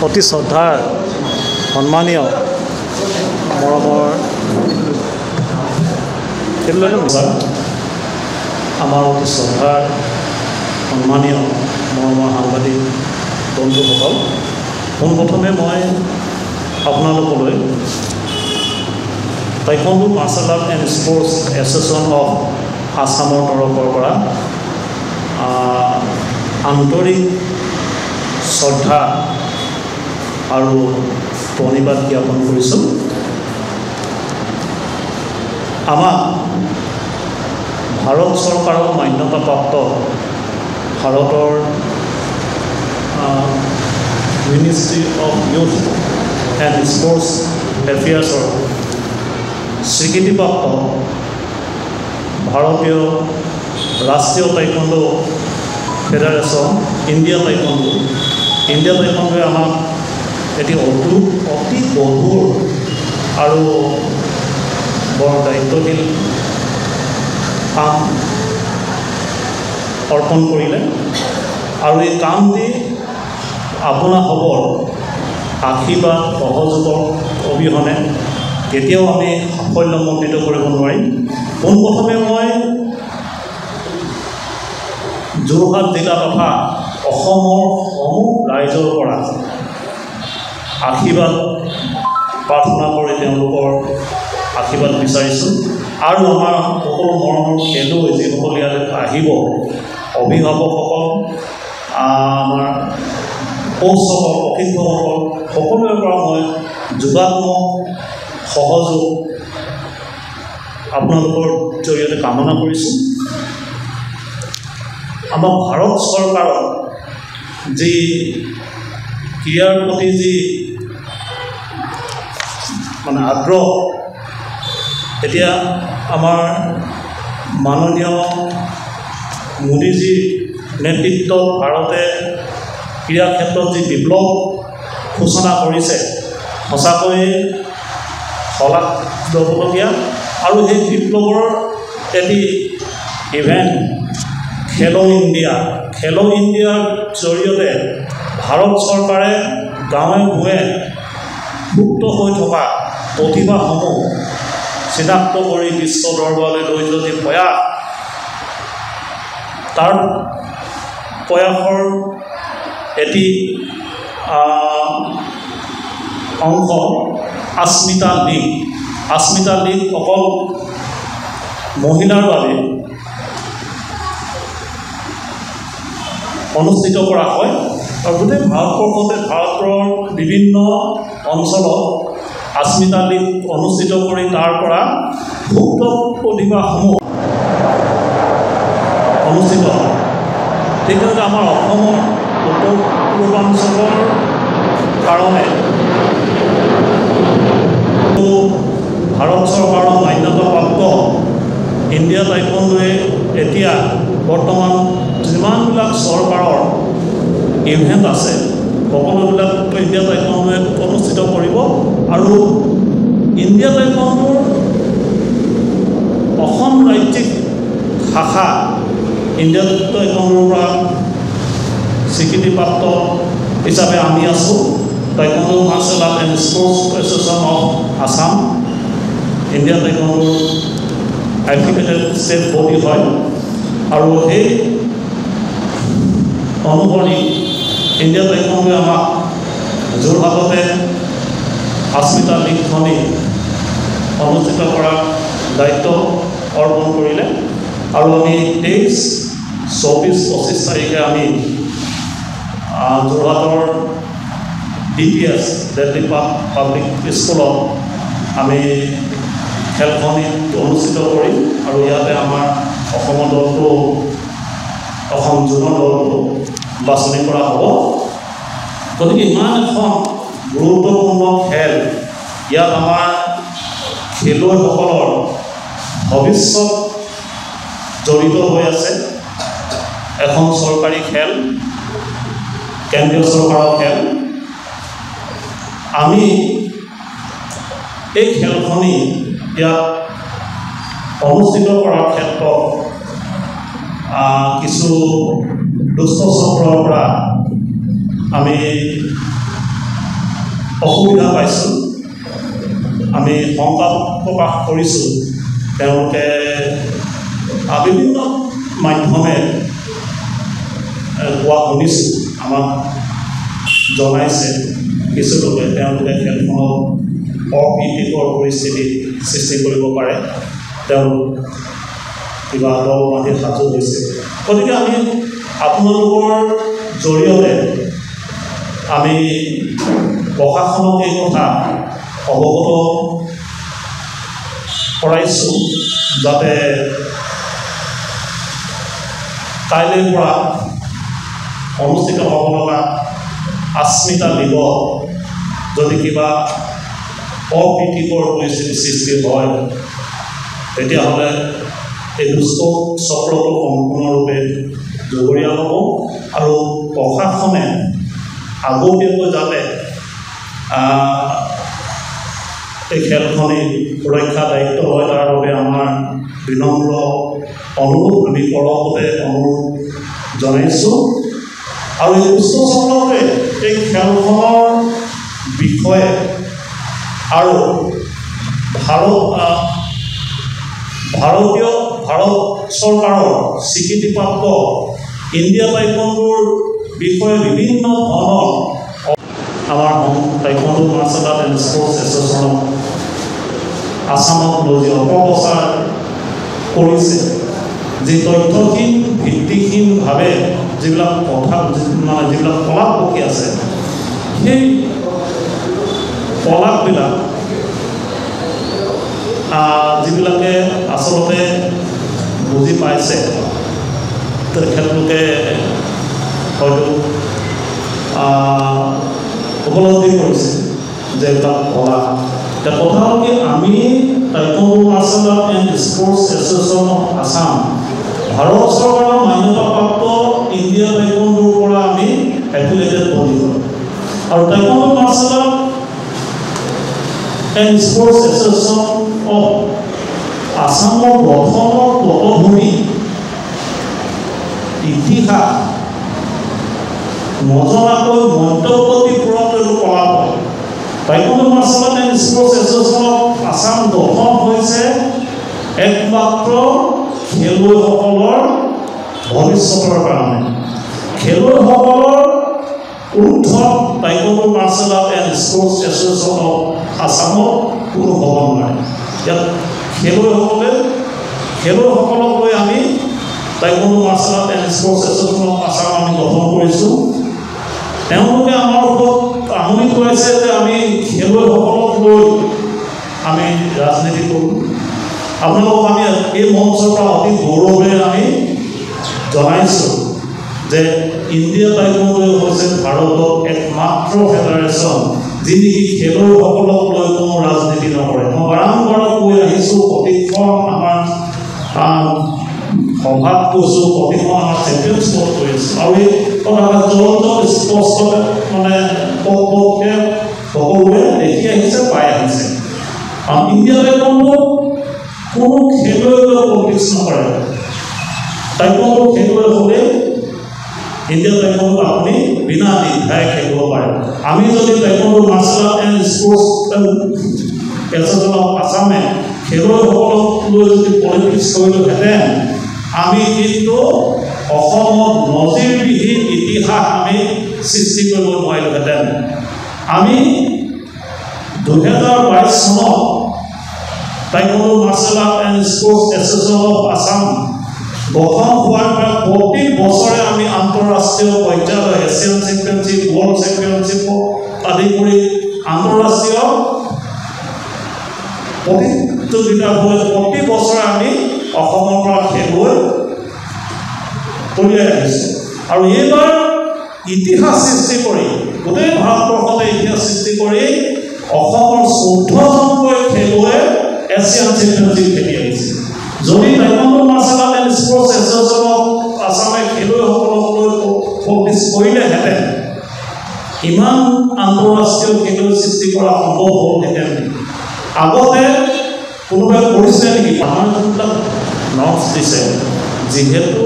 অতি শ্ৰদ্ধাৰ সন্মানীয় মৰমৰ আমাৰ অতি শ্ৰদ্ধাৰ সন্মানীয় মৰমৰ সাংবাদিক বন্ধুসকল, পোনপ্ৰথমে মই আপোনালোকলৈ taekwondo martial art and sports association of আছামৰ তৰফৰ পৰা আন্তৰিক শ্ৰদ্ধা আৰু প্ৰণিপাত জ্ঞাপন কৰিছোঁ। আমাক ভাৰত চৰকাৰৰ মান্যতাপ্ৰাপ্ত ভাৰতৰ ministry of youth and sports এফেয়াৰ্ছৰ স্বীকৃতিপ্ৰাপ্ত ভাৰতীয় ৰাষ্ট্ৰীয় টাইকোৱাণ্ডো ফেডাৰেশ্যন ইণ্ডিয়া টাইকোৱাণ্ডোৱে আমাক এটি অতি গধুৰ আৰু বৰ দায়িত্বশীল কাম অৰ্পণ কৰিলে আৰু এই কামটি আপোনাসৱৰ আশীৰ্বাদ সহযোগৰ অবিহনে কেতিয়াও আমি সাফল্যমণ্ডিত কৰিব নোৱাৰিম। পোনপ্ৰথমে মই যোৰহাট জিলা তথা অসমৰ সমূহ ৰাইজৰ পৰা আশীৰ্বাদ প্ৰাৰ্থনা কৰি তেওঁলোকৰ আশীৰ্বাদ বিচাৰিছোঁ আৰু আমাৰ সকলো মৰমৰ খেলুৱৈ যিসকল ইয়ালৈ আহিব, অভিভাৱকসকল, আমাৰ কোচসকল, প্ৰশিক্ষকসকল, সকলোৰে পৰা মই যোগাত্মক সহযোগ আপোনালোকৰ জৰিয়তে কামনা কৰিছোঁ। আমাৰ ভাৰত চৰকাৰৰ যি ক্ৰীড়াৰ প্ৰতি যি আগ্ৰহ, এতিয়া আমাৰ মাননীয় মোদীজীৰ নেতৃত্বত ভাৰতে ক্ৰীড়া ক্ষেত্ৰত যি বিপ্লৱ সূচনা কৰিছে, সঁচাকৈয়ে শলাগ ল'বলগীয়া। আৰু সেই বিপ্লৱৰ এটি ইভেণ্ট খেলো ইণ্ডিয়াৰ জৰিয়তে ভাৰত চৰকাৰে গাঁৱে ভূঞে সুপ্ত হৈ থকা প্ৰতিভাসমূহ চিনাক্ত কৰি বিশ্ব দৰবাৰলৈ লৈ যোৱা প্ৰয়াস, তাৰ প্ৰয়াসৰ এটি অংশ আস্মিতা লীগ অকল মহিলাৰ বাবে অনুষ্ঠিত কৰা হয় আৰু গোটেই ভাৰতবৰ্ষতে ভাৰতৰ বিভিন্ন অঞ্চলত আস্মিতা লীগ অনুষ্ঠিত কৰি তাৰ পৰা সুপ্ত প্ৰতিভাসমূহ অনুষ্ঠিত হয়। ঠিক তেনেকৈ আমাৰ অসমৰ উত্তৰ পূৰ্বাঞ্চলৰ কাৰণে ভাৰত চৰকাৰৰ মান্যতাপ্ৰাপ্ত ইণ্ডিয়া টাইকোৱাণ্ডোৱে এতিয়া বৰ্তমান যিমানবিলাক চৰকাৰৰ ইভেণ্ট আছে সকলোবিলাক ইণ্ডিয়া টাইকোৱাণ্ডোৱে অনুষ্ঠিত কৰিব আৰু ইণ্ডিয়া টাইকোৱাণ্ডোৰ অসম ৰাজ্যিক শাখা ইণ্ডিয়া টাইকোৱাণ্ডোৰ পৰা স্বীকৃতিপ্ৰাপ্ত হিচাপে আমি আছোঁ। Taekwondo martial art and sports association of Assam India টাইকোৱাণ্ডোৰ এফিলিয়েটেড ষ্টেট বডি হয় আৰু সেই অনুসৰি ইণ্ডিয়া টাইকোৱাণ্ডোৱে আমাক যোৰহাটতে আস্মিতা লীগখনি অনুষ্ঠিত কৰাৰ দায়িত্ব অৰ্পণ কৰিলে আৰু আমি 23, 24, 25 তাৰিখে আমি যোৰহাটৰ DPS দিল্লী পাব্লিক স্কুলত আমি খেলখনি অনুষ্ঠিত কৰিম আৰু ইয়াতে আমাৰ অসমৰ দলটো অসম জোনৰ দলটো বাছনি কৰা হ'ব। গতিকে ইমান এখন গুৰুত্বপূৰ্ণ খেল, ইয়াত আমাৰ খেলুৱৈসকলৰ ভৱিষ্যত জড়িত হৈ আছে। এখন চৰকাৰী খেল, কেন্দ্ৰীয় চৰকাৰৰ খেল। আমি এই খেলখনি ইয়াত অনুষ্ঠিত কৰাৰ ক্ষেত্ৰত কিছু দুষ্ট চক্ৰৰ পৰা আমি অসুবিধা পাইছোঁ আমি শংকা প্ৰকাশ কৰিছোঁ তেওঁলোকে বিভিন্ন মাধ্যমে কোৱা শুনিছোঁ আমাক জনাইছে কিছু লোকে তেওঁলোকে খেলখনত অপ্ৰীতিকৰ পৰিস্থিতি সৃষ্টি কৰিব পাৰে তেওঁলোক কিবা দল বান্ধি সাজু হৈছে গতিকে আমি আপোনালোকৰ জৰিয়তে আমি প্ৰশাসনক এই কথা অৱগত কৰাইছোঁ যাতে কাইলৈৰ পৰা অনুষ্ঠিত হ'ব লগা अस्मिता दिवस যদি কিবা অপ্ৰীতিকৰ পৰিস্থিতি সৃষ্টি হয় তেতিয়াহ'লে এই দুষ্ট চক্ৰটো সম্পূৰ্ণৰূপে জগৰীয়া হ'ব আৰু প্ৰশাসনে আগতীয়াকৈ যাতে এই খেলখনি সুৰক্ষা দায়িত্ব লয় তাৰ বাবে আমাৰ বিনম্ৰ অনুৰোধ আমি পৰৱৰ্তী অনুৰোধ জনাইছোঁ আৰু এই দুষ্ট চক্ৰটোৱে এই খেলখনৰ বিষয়ে আৰু ভাৰত চৰকাৰৰ স্বীকৃতিপ্ৰাপ্ত ইণ্ডিয়া টাইকোণ্ডোৰ বিষয়ে বিভিন্ন ধৰণৰ আমাৰ taekwondo martial art and sports association আসামত লৈ যি অপপ্ৰচাৰ কৰিছে যি তথ্যহীন ভিত্তিহীনভাৱে যিবিলাক কথা মানে যিবিলাক কলাপ পকি আছে সেই কলাপবিলাক যিবিলাকে আচলতে বুজি পাইছে তেখেতলোকে হয়তো উপলব্ধি কৰিছে যে এইবিলাক কলা এতিয়া কথা হ'ল কি আমি taekwondo martial art and sports association of Assam ভাৰত চৰকাৰৰ মান্যতাপ্ৰাপ্ত ইণ্ডিয়া টাইকোণ্ডোৰ পৰা আমি এফিলিয়েটেড বডি হয় আৰু taekwondo martial art and sports association of আছামৰ গঠনৰ পটভূমি ইতিহাস নজনাকৈ মধ্যপ্ৰদেশপুৰত এইটো কলা হয় taekwondo martial art and sports association of Assam গঠন হৈছে একমাত্ৰ খেলুৱৈসকলৰ ভৱিষ্যতৰ কাৰণে খেলুৱৈসকলৰ ঊৰ্ধত taekwondo martial art and sports association of আছামত কোনো হ'ব নোৱাৰে ইয়াত খেলুৱৈসকলক লৈ আমি taekwondo martial art and sports association of Assam আমি গঠন কৰিছোঁ তেওঁলোকে আমাৰ ওপৰত আমনি কৰিছে যে আমি খেলুৱৈসকলক লৈ আমি ৰাজনীতি কৰোঁ আপোনালোকক আমি এই মঞ্চৰ পৰা অতি গৌৰৱেৰে আমি জনাইছোঁ যে ইণ্ডিয়া টাইকোণ্ডো হৈছে ভাৰতৰ একমাত্ৰ ফেডাৰেশ্যন যি নেকি খেলুৱৈসকলক লৈ কোনো ৰাজনীতি নকৰে মই বাৰম্বাৰ কৈ আহিছোঁ প্ৰতিখন আমাৰ সভাত কৈছোঁ প্ৰতিখন আমাৰ চেম্পিয়নশ্বিপত কৰিছোঁ আৰু এই কথা জ্বলন্ত স্পষ্ট মানে সকলোৱে দেখি আহিছে পাই আহিছে ইণ্ডিয়া টাইকোণ্ডো কোনো খেলুৱৈ কম্পিটিশ্যন নকৰে টাইকোণ্ডো খেলুৱৈ হ'লে ইণ্ডিয়া টাইকোণ্ডো আপুনি বিনা দ্বিধাই খেলিব পাৰে আমি যদি taekwondo martial art and sports association of আছামে খেলুৱৈসকলক লৈ যদি পলিটিক্স কৰিলোহেঁতেন আমি কিন্তু অসমত নজিৰবিহীন ইতিহাস আমি সৃষ্টি কৰিব নোৱাৰিলোহেঁতেন আমি 2022 চনত taekwondo martial art and sports association of Assam গঠন হোৱাৰ পৰা প্ৰতি বছৰে আমি আন্তঃৰাষ্ট্ৰীয় পৰ্যায়ত এছিয়ান চেম্পিয়নশ্বিপ ৱৰ্ল্ড চেম্পিয়নশ্বিপ আদি কৰি আন্তঃৰাষ্ট্ৰীয় প্ৰতিযোগিতাবোৰত প্ৰতি বছৰে আমি অসমৰ পৰা খেলুৱৈ কঢ়িয়াই আহিছোঁ আৰু এইবাৰ ইতিহাস সৃষ্টি কৰি গোটেই ভাৰতবৰ্ষতে ইতিহাস সৃষ্টি কৰি অসমৰ 14জনকৈ খেলুৱৈ এছিয়ান চেম্পিয়নশ্বিপ খেলি আহিছে যদি taekwondo martial art and sports association of আছামে খেলুৱৈসকলক লৈ ফ'কাছ কৰিলেহেঁতেন ইমান আন্তঃৰাষ্ট্ৰীয় খেলুৱৈ সৃষ্টি কৰা সম্ভৱ হ'লহেঁতেন আগতে কোনোবাই কৰিছে নেকি আমাৰ যোনবিলাক নৰ্মছ দিছে যিহেতু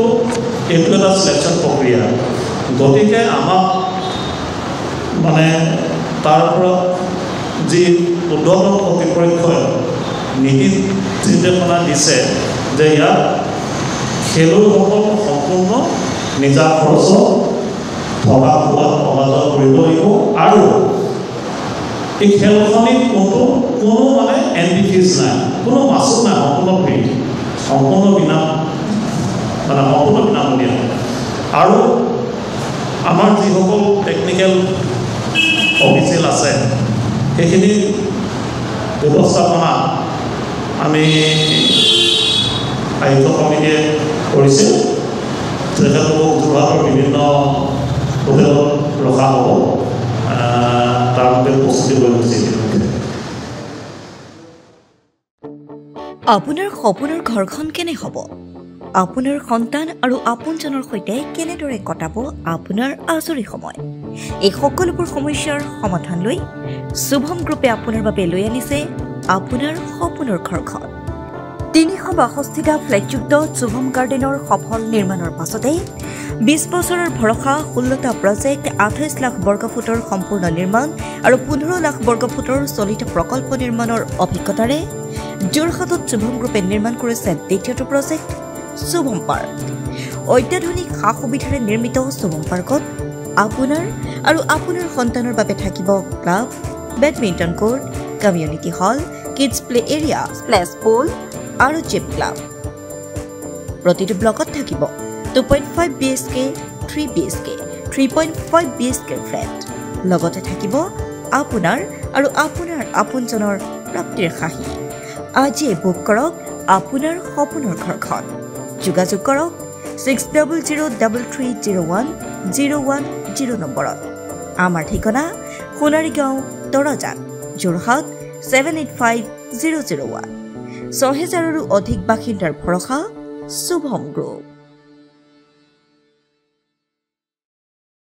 এইটো এটা চিলেকশ্যন প্ৰক্ৰিয়া গতিকে আমাক মানে তাৰ পৰা যি উদ্বোধন কৰ্তৃপক্ষই নীতি নিৰ্দেশনা দিছে যে ইয়াত খেলুৱৈসকল সম্পূৰ্ণ নিজা খৰচত থকা খোৱা অহা যোৱা কৰিব লাগিব আৰু এই খেলখনিত কোনো মানে এণ্ট্ৰি ফিজ নাই, কোনো মাচুল নাই, সম্পূৰ্ণ ফ্ৰী, সম্পূৰ্ণ বিনামূলীয়া। আৰু আমাৰ যিসকল টেকনিকেল অফিচিয়েল আছে সেইখিনি ব্যৱস্থাপনা আমি আয়ুক্ত কমিটিয়ে কৰিছে। তেখেতলোকক যোৰহাটৰ বিভিন্ন হোটেলত ৰখা হ'ব, তাৰ বাবে প্ৰস্তুতি লৈ গৈছে। আপোনাৰ সপোনৰ ঘৰখন কেনে হ'ব? আপোনাৰ সন্তান আৰু আপোনজনৰ সৈতে কেনেদৰে কটাব আপোনাৰ আজৰি সময়? এই সকলোবোৰ সমস্যাৰ সমাধান লৈ শুভম গ্ৰুপে আপোনাৰ বাবে লৈ আনিছে আপোনাৰ সপোনৰ ঘৰখন। 362টা ফ্লেটযুক্ত শুভম গাৰ্ডেনৰ সফল নিৰ্মাণৰ পাছতে 20 বছৰৰ ভৰসা, 16টা প্ৰজেক্ট, 28 লাখ বৰ্গফুটৰ সম্পূৰ্ণ নিৰ্মাণ আৰু 15 লাখ বৰ্গফুটৰ চলিত প্ৰকল্প নিৰ্মাণৰ অভিজ্ঞতাৰে যোৰহাটত শুভম গ্ৰুপে নিৰ্মাণ কৰিছে দ্বিতীয়টো প্ৰজেক্ট শুভম পাৰ্ক। অত্যাধুনিক সা সুবিধাৰে নিৰ্মিত শুভম পাৰ্কত আপোনাৰ আৰু আপোনাৰ সন্তানৰ বাবে থাকিব club, badminton court, community hall, kids play area, splash pool আৰু জিম ক্লাব। প্ৰতিটো ব্লকত থাকিব 2.5 BHK, 3 BHK, 3.5 BHK ফ্লেট। লগতে থাকিব আপোনাৰ আৰু আপোনাৰ আপোনজনৰ প্ৰাপ্তিৰ সাহী। আজিয়ে বুক কৰক আপোনাৰ সপোনৰ ঘৰখন। যোগাযোগ কৰক 6003301010 নম্বৰত। আমাৰ ঠিকনা সোণাৰীগাঁও, তৰাজান, যোৰহাট 785001। 6000ৰো অধিক বাসিন্দাৰ ভৰসা শুভম গ্ৰুপ।